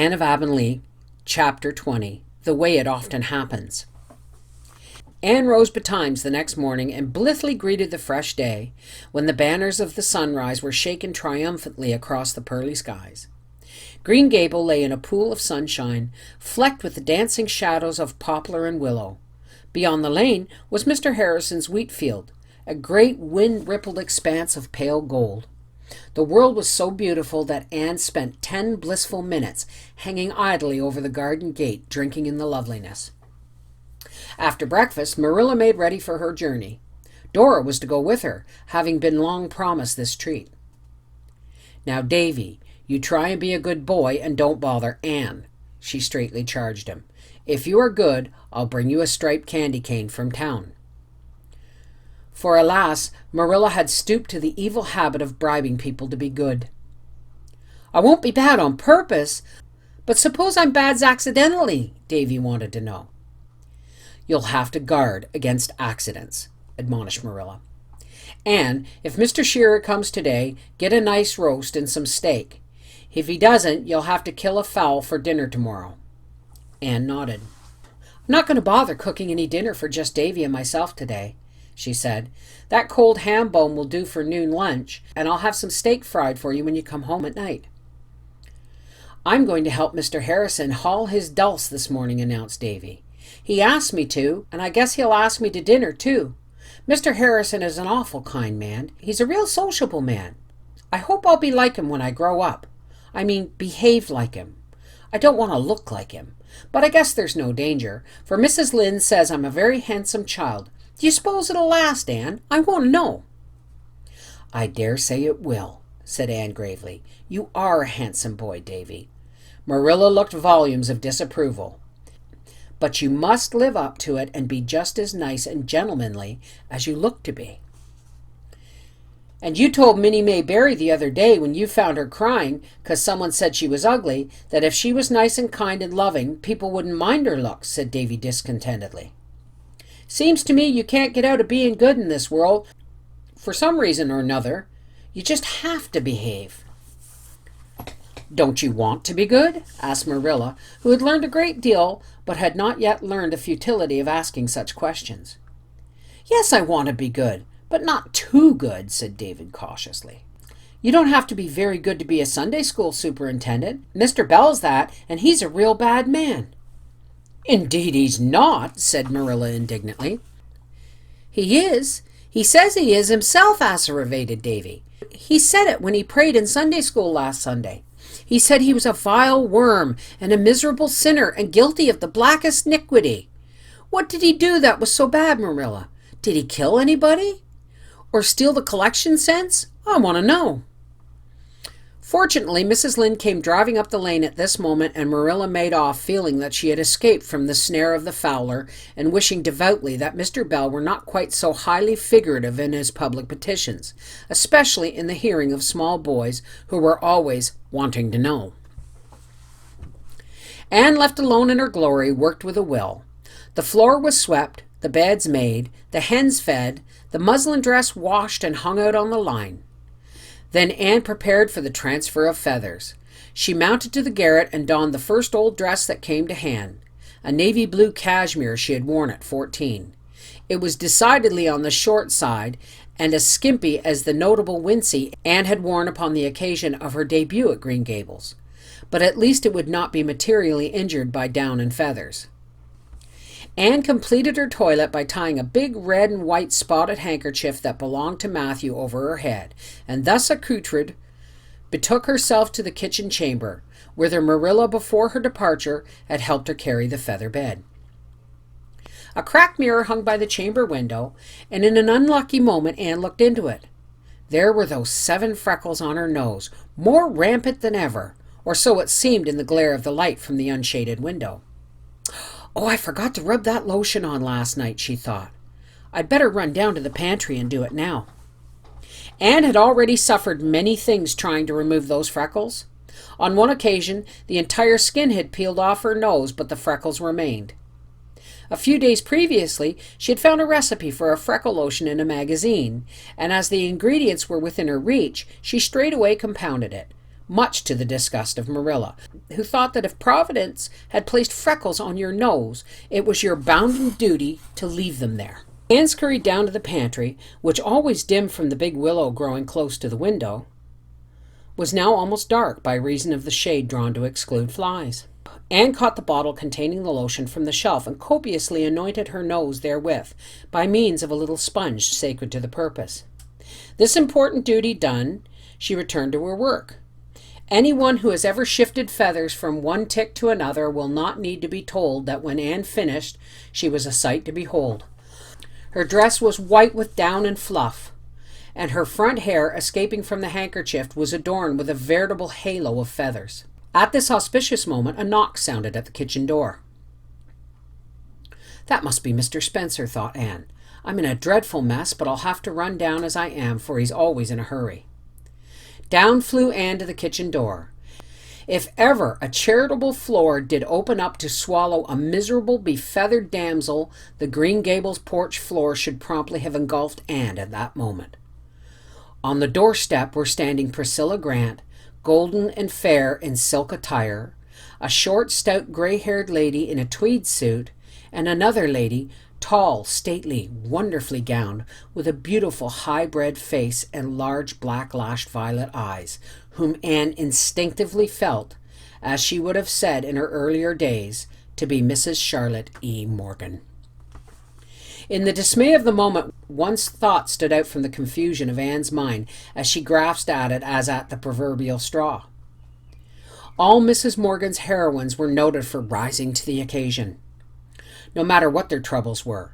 Anne of Avonlea, Chapter 20, The Way It Often Happens. Anne rose betimes the next morning and blithely greeted the fresh day, when the banners of the sunrise were shaken triumphantly across the pearly skies. Green Gable lay in a pool of sunshine, flecked with the dancing shadows of poplar and willow. Beyond the lane was Mr. Harrison's wheat field, a great wind-rippled expanse of pale gold. The world was so beautiful that Anne spent 10 blissful minutes hanging idly over the garden gate, drinking in the loveliness. After breakfast, Marilla made ready for her journey. Dora was to go with her, having been long promised this treat. "Now, Davy, you try and be a good boy and don't bother Anne," she straightly charged him. "If you are good, I'll bring you a striped candy cane from town." For alas, Marilla had stooped to the evil habit of bribing people to be good. "I won't be bad on purpose, but suppose I'm bad accidentally?" Davy wanted to know. "You'll have to guard against accidents," admonished Marilla. "And if Mr. Shearer comes today, get a nice roast and some steak. If he doesn't, you'll have to kill a fowl for dinner tomorrow." Anne nodded. "I'm not going to bother cooking any dinner for just Davy and myself today," she said. "That cold ham bone will do for noon lunch, and I'll have some steak fried for you when you come home at night." "I'm going to help Mr. Harrison haul his dulse this morning," announced Davy. "He asked me to, and I guess he'll ask me to dinner, too. Mr. Harrison is an awful kind man. He's a real sociable man. I hope I'll be like him when I grow up. I mean, behave like him. I don't want to look like him, but I guess there's no danger, for Mrs. Lynde says I'm a very handsome child. Do you suppose it'll last, Anne? I want to know." "I dare say it will," said Anne gravely. "You are a handsome boy, Davy." Marilla looked volumes of disapproval. "But you must live up to it and be just as nice and gentlemanly as you look to be." "And you told Minnie May Barry the other day when you found her crying 'cause someone said she was ugly, that if she was nice and kind and loving, people wouldn't mind her looks," said Davy discontentedly. "Seems to me you can't get out of being good in this world for some reason or another. You just have to behave." "Don't you want to be good?" asked Marilla, who had learned a great deal but had not yet learned the futility of asking such questions. "Yes, I want to be good, but not too good," said David cautiously. "You don't have to be very good to be a Sunday school superintendent. Mr. Bell's that, and he's a real bad man." "Indeed he's not," said Marilla indignantly. "He is. He says he is himself," asseverated Davy. "He said it when he prayed in Sunday school last Sunday. He said he was a vile worm and a miserable sinner and guilty of the blackest iniquity. What did he do that was so bad, Marilla? Did he kill anybody? Or steal the collection cents? I want to know." Fortunately, Mrs. Lynde came driving up the lane at this moment, and Marilla made off, feeling that she had escaped from the snare of the fowler, and wishing devoutly that Mr. Bell were not quite so highly figurative in his public petitions, especially in the hearing of small boys who were always wanting to know. Anne, left alone in her glory, worked with a will. The floor was swept, the beds made, the hens fed, the muslin dress washed and hung out on the line. Then Anne prepared for the transfer of feathers. She mounted to the garret and donned the first old dress that came to hand, a navy blue cashmere she had worn at 14. It was decidedly on the short side and as skimpy as the notable wincey Anne had worn upon the occasion of her debut at Green Gables, but at least it would not be materially injured by down and feathers. Anne completed her toilet by tying a big red and white spotted handkerchief that belonged to Matthew over her head, and thus accoutred, betook herself to the kitchen chamber, whither Marilla before her departure had helped her carry the feather bed. A cracked mirror hung by the chamber window, and in an unlucky moment Anne looked into it. There were those 7 freckles on her nose, more rampant than ever, or so it seemed in the glare of the light from the unshaded window. "Oh, I forgot to rub that lotion on last night," she thought. "I'd better run down to the pantry and do it now." Anne had already suffered many things trying to remove those freckles. On one occasion, the entire skin had peeled off her nose, but the freckles remained. A few days previously, she had found a recipe for a freckle lotion in a magazine, and as the ingredients were within her reach, she straightway compounded it. much to the disgust of Marilla, who thought that if Providence had placed freckles on your nose, it was your bounden duty to leave them there. Anne scurried down to the pantry, which, always dim from the big willow growing close to the window, was now almost dark by reason of the shade drawn to exclude flies. Anne caught the bottle containing the lotion from the shelf and copiously anointed her nose therewith, by means of a little sponge sacred to the purpose. This important duty done, she returned to her work. Anyone who has ever shifted feathers from one tick to another will not need to be told that when Anne finished, she was a sight to behold. Her dress was white with down and fluff, and her front hair, escaping from the handkerchief, was adorned with a veritable halo of feathers. At this auspicious moment, a knock sounded at the kitchen door. "That must be Mr. Spencer," thought Anne. "I'm in a dreadful mess, but I'll have to run down as I am, for he's always in a hurry." Down flew Anne to the kitchen door. If ever a charitable floor did open up to swallow a miserable, befeathered damsel, the Green Gables porch floor should promptly have engulfed Anne at that moment. On the doorstep were standing Priscilla Grant, golden and fair in silk attire, a short, stout, gray-haired lady in a tweed suit, and another lady, tall, stately, wonderfully gowned, with a beautiful high-bred face and large black-lashed violet eyes, whom Anne instinctively felt, as she would have said in her earlier days, to be Mrs. Charlotte E. Morgan. In the dismay of the moment, one thought stood out from the confusion of Anne's mind as she grasped at it as at the proverbial straw. All Mrs. Morgan's heroines were noted for rising to the occasion. No matter what their troubles were,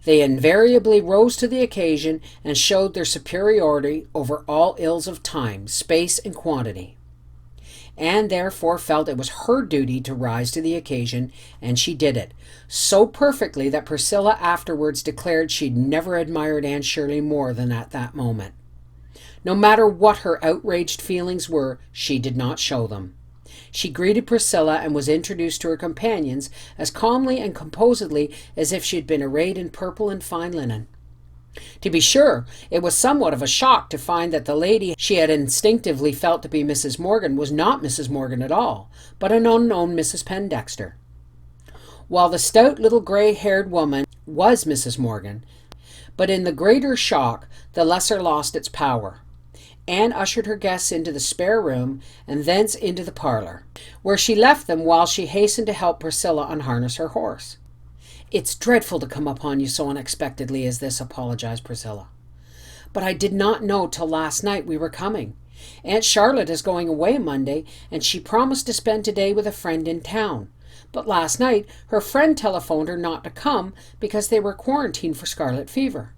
they invariably rose to the occasion and showed their superiority over all ills of time, space, and quantity. Anne therefore felt it was her duty to rise to the occasion, and she did it, so perfectly that Priscilla afterwards declared she'd never admired Anne Shirley more than at that moment. No matter what her outraged feelings were, she did not show them. She greeted Priscilla and was introduced to her companions as calmly and composedly as if she had been arrayed in purple and fine linen. To be sure, it was somewhat of a shock to find that the lady she had instinctively felt to be Mrs. Morgan was not Mrs. Morgan at all, but an unknown Mrs. Pendexter. While the stout little gray-haired woman was Mrs. Morgan, but in the greater shock, the lesser lost its power. Anne ushered her guests into the spare room and thence into the parlor, where she left them while she hastened to help Priscilla unharness her horse. "It's dreadful to come upon you so unexpectedly as this," apologized Priscilla. "But I did not know till last night we were coming. Aunt Charlotte is going away Monday, and she promised to spend today with a friend in town. But last night her friend telephoned her not to come because they were quarantined for scarlet fever.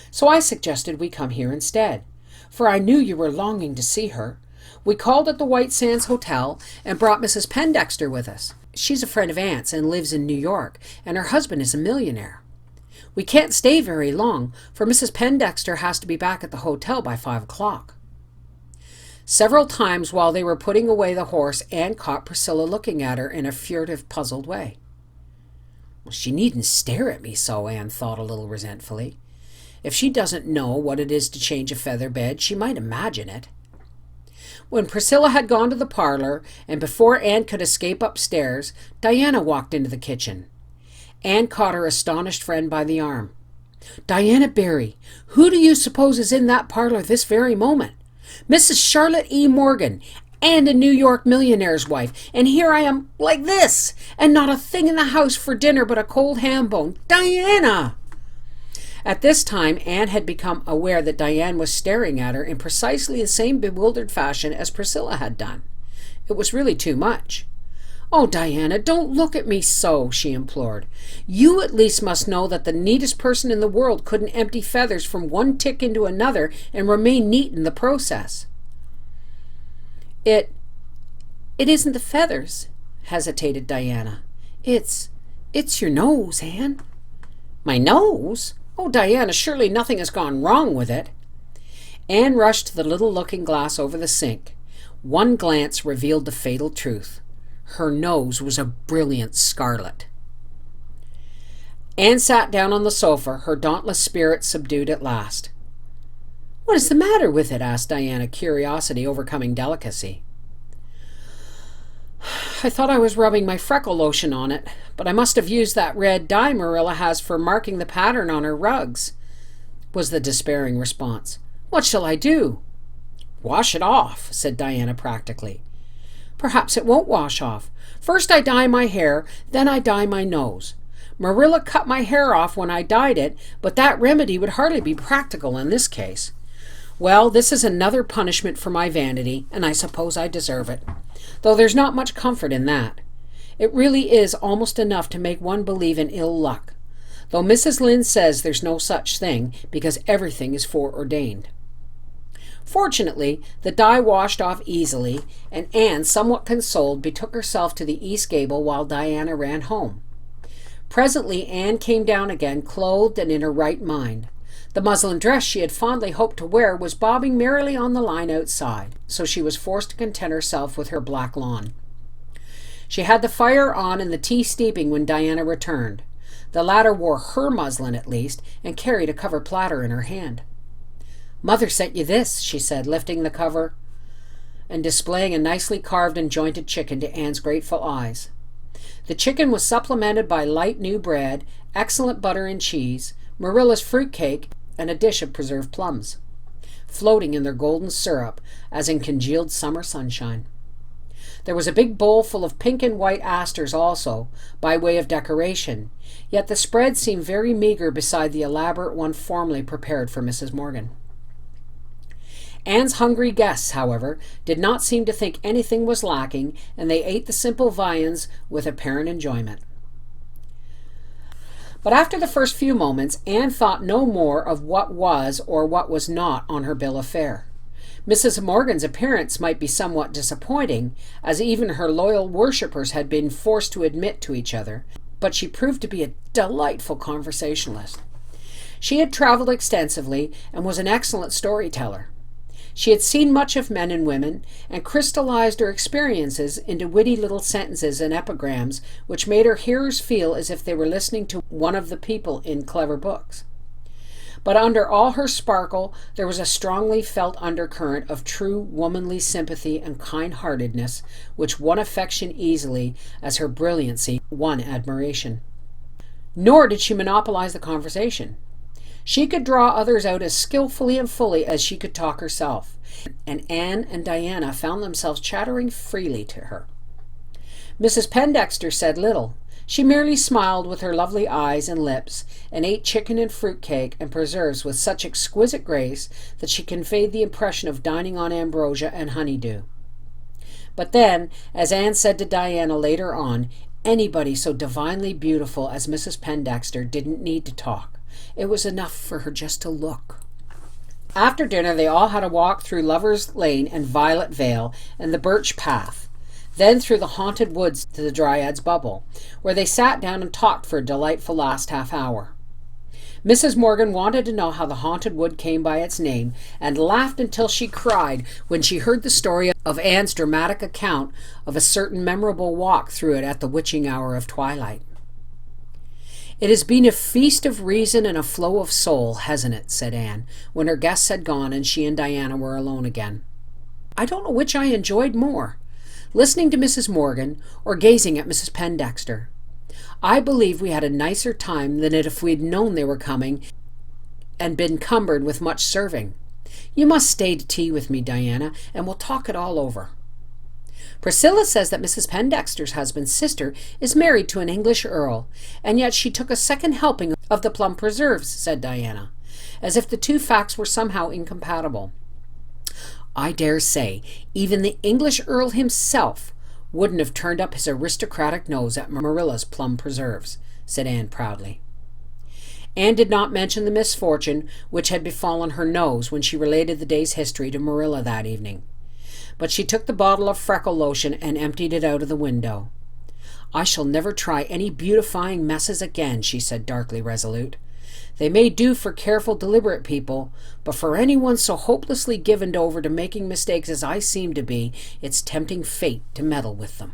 So I suggested we come here instead, for I knew you were longing to see her. We called at the White Sands Hotel and brought Mrs. Pendexter with us. She's a friend of Aunt's and lives in New York, and her husband is a millionaire. We can't stay very long, for Mrs. Pendexter has to be back at the hotel by 5 o'clock. Several times while they were putting away the horse, Anne caught Priscilla looking at her in a furtive, puzzled way. "Well, she needn't stare at me so," Anne thought a little resentfully. "If she doesn't know what it is to change a feather bed, she might imagine it." When Priscilla had gone to the parlor, and before Anne could escape upstairs, Diana walked into the kitchen. Anne caught her astonished friend by the arm. "Diana Barry, who do you suppose is in that parlor this very moment? Mrs. Charlotte E. Morgan, and a New York millionaire's wife, and here I am like this, and not a thing in the house for dinner but a cold ham bone. Diana!" At this time, Anne had become aware that Diane was staring at her in precisely the same bewildered fashion as Priscilla had done. It was really too much. "Oh, Diana, don't look at me so," she implored. "You at least must know that the neatest person in the world couldn't empty feathers from one tick into another and remain neat in the process." It isn't the feathers," hesitated Diana. It's your nose, Anne." "My nose? Oh, Diana, surely nothing has gone wrong with it." Anne rushed to the little looking-glass over the sink. One glance revealed the fatal truth. Her nose was a brilliant scarlet. Anne sat down on the sofa, her dauntless spirit subdued at last. "What is the matter with it?" asked Diana, curiosity overcoming delicacy. I thought I was rubbing my freckle lotion on it, but I must have used that red dye Marilla has for marking the pattern on her rugs," was the despairing response. "What shall I do?" "Wash it off," said Diana practically. "Perhaps it won't wash off. First I dye my hair, then I dye my nose. Marilla cut my hair off when I dyed it, but that remedy would hardly be practical in this case. Well, this is another punishment for my vanity, and I suppose I deserve it, though there's not much comfort in that. It really is almost enough to make one believe in ill luck, though Mrs. Lynde says there's no such thing because everything is foreordained." Fortunately, the dye washed off easily, and Anne, somewhat consoled, betook herself to the east gable while Diana ran home. Presently Anne came down again, clothed and in her right mind. The muslin dress she had fondly hoped to wear was bobbing merrily on the line outside, so she was forced to content herself with her black lawn. She had the fire on and the tea steeping when Diana returned. The latter wore her muslin at least, and carried a covered platter in her hand. "Mother sent you this," she said, lifting the cover and displaying a nicely carved and jointed chicken to Anne's grateful eyes. The chicken was supplemented by light new bread, excellent butter and cheese, Marilla's fruit cake, and a dish of preserved plums, floating in their golden syrup as in congealed summer sunshine. There was a big bowl full of pink and white asters also, by way of decoration, yet the spread seemed very meager beside the elaborate one formerly prepared for Mrs. Morgan. Anne's hungry guests, however, did not seem to think anything was lacking, and they ate the simple viands with apparent enjoyment. But after the first few moments, Anne thought no more of what was or what was not on her bill of fare. Mrs. Morgan's appearance might be somewhat disappointing, as even her loyal worshippers had been forced to admit to each other, but she proved to be a delightful conversationalist. She had traveled extensively and was an excellent storyteller. She had seen much of men and women, and crystallized her experiences into witty little sentences and epigrams which made her hearers feel as if they were listening to one of the people in clever books. But under all her sparkle there was a strongly felt undercurrent of true womanly sympathy and kind-heartedness which won affection easily as her brilliancy won admiration. Nor did she monopolize the conversation. She could draw others out as skillfully and fully as she could talk herself, and Anne and Diana found themselves chattering freely to her. Mrs. Pendexter said little. She merely smiled with her lovely eyes and lips, and ate chicken and fruit cake and preserves with such exquisite grace that she conveyed the impression of dining on ambrosia and honeydew. But then, as Anne said to Diana later on, anybody so divinely beautiful as Mrs. Pendexter didn't need to talk. It was enough for her just to look. After dinner they all had a walk through Lover's Lane and Violet Vale and the Birch Path, then through the haunted woods to the Dryad's Bubble, where they sat down and talked for a delightful last half hour. Mrs. Morgan wanted to know how the haunted wood came by its name, and laughed until she cried when she heard the story of Anne's dramatic account of a certain memorable walk through it at the witching hour of twilight. "It has been a feast of reason and a flow of soul, hasn't it?" said Anne, when her guests had gone and she and Diana were alone again. "I don't know which I enjoyed more, listening to Mrs. Morgan or gazing at Mrs. Pendexter. I believe we had a nicer time than if we'd known they were coming and been cumbered with much serving. You must stay to tea with me, Diana, and we'll talk it all over." "Priscilla says that Mrs. Pendexter's husband's sister is married to an English earl, and yet she took a second helping of the plum preserves," said Diana, as if the two facts were somehow incompatible. "I dare say even the English earl himself wouldn't have turned up his aristocratic nose at Marilla's plum preserves," said Anne proudly. Anne did not mention the misfortune which had befallen her nose when she related the day's history to Marilla that evening, but she took the bottle of freckle lotion and emptied it out of the window. "I shall never try any beautifying messes again," she said, darkly resolute. "They may do for careful, deliberate people, but for anyone so hopelessly given over to making mistakes as I seem to be, it's tempting fate to meddle with them."